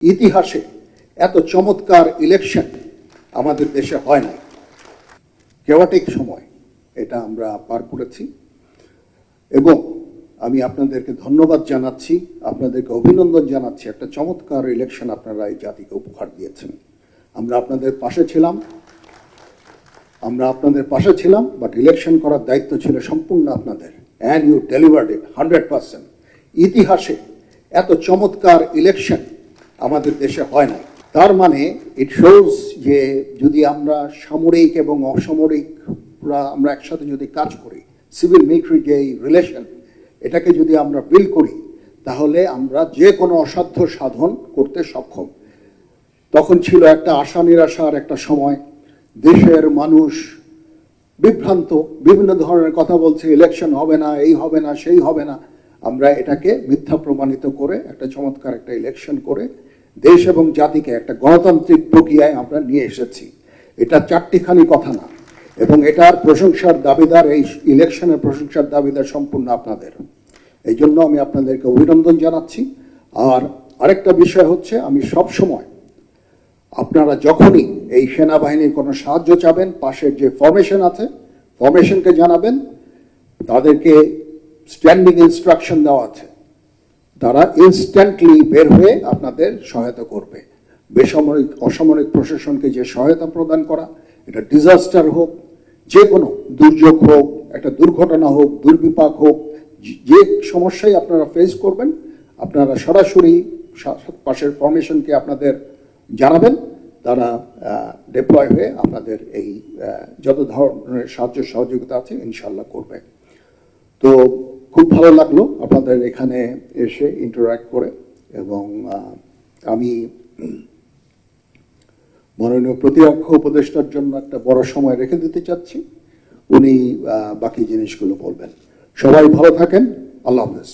ইতিহাসে এত চমৎকার ইলেকশন আমাদের দেশে হয় না। কেওয়াটিক সময় এটা আমরা পার করেছি এবং আমি আপনাদেরকে ধন্যবাদ জানাচ্ছি, আপনাদেরকে অভিনন্দন জানাচ্ছি। একটা চমৎকার ইলেকশন আপনারা এই জাতিকে উপহার দিয়েছেন। আমরা আপনাদের পাশে ছিলাম, বাট ইলেকশন করার দায়িত্ব ছিল সম্পূর্ণ আপনাদের, অ্যান্ড ইউ ডেলিভার্ড ইট 100%। ইতিহাসে এত চমৎকার ইলেকশন আমাদের দেশে হয় না। তার মানে ইট শোজ যে যদি আমরা সামরিক এবং অসামরিক আমরা একসাথে যদি কাজ করি, সিভিল মিলিটারি যে রিলেশন, এটাকে যদি আমরা বিল্ড করি, তাহলে আমরা যে কোনো অসাধ্য সাধন করতে সক্ষম। তখন ছিল একটা আশা নিরাশার একটা সময়, দেশের মানুষ বিভ্রান্ত, বিভিন্ন ধরনের কথা বলছে, ইলেকশন হবে না, এই হবে না, সেই হবে না। আমরা এটাকে মিথ্যা প্রমাণিত করে একটা চমৎকার একটা ইলেকশন করে দেশ এবং জাতিকে একটা গণতান্ত্রিক প্রক্রিয়ায় আমরা নিয়ে এসেছি। এটা চারটিখানি কথা না, এবং এটার প্রশংসার দাবিদার, এই ইলেকশনের প্রশংসার দাবিদার সম্পূর্ণ আপনাদের। এই জন্য আমি আপনাদেরকে অভিনন্দন জানাচ্ছি। আর আরেকটা বিষয় হচ্ছে, আমি সব সময় আপনারা যখনই এই সেনাবাহিনীর কোনো সাহায্য চাবেন, পাশের যে ফরমেশন আছে ফরমেশনকে জানাবেন, তাদেরকে স্ট্যান্ডিং ইনস্ট্রাকশন দেওয়া আছে, তারা ইনস্ট্যান্টলি বের হয়ে আপনাদের সহায়তা করবে। বেসামরিক অসামরিক প্রশাসনকে যে সহায়তা প্রদান করা, এটা ডিজাস্টার হোক, যে কোনো দুর্যোগ হোক, একটা দুর্ঘটনা হোক, দুর্বিপাক হোক, যে সমস্যাই আপনারা ফেস করবেন, আপনারা সরাসরি পাশের ফরমেশনকে আপনাদের জানাবেন, তারা ডিপ্লয় হয়ে আপনাদের এই যত ধরনের সাহায্য সহযোগিতা আছে ইনশাল্লাহ করবে। তো খুব ভালো লাগলো আপনাদের এখানে এসে ইন্টারঅ্যাক্ট করে, এবং আমি মাননীয় প্রতিরক্ষা উপদেষ্টার জন্য একটা বড় সময় রেখে দিতে চাচ্ছি, উনি বাকি জিনিসগুলো বলবেন। সবাই ভালো থাকেন, আল্লাহ হাফেজ।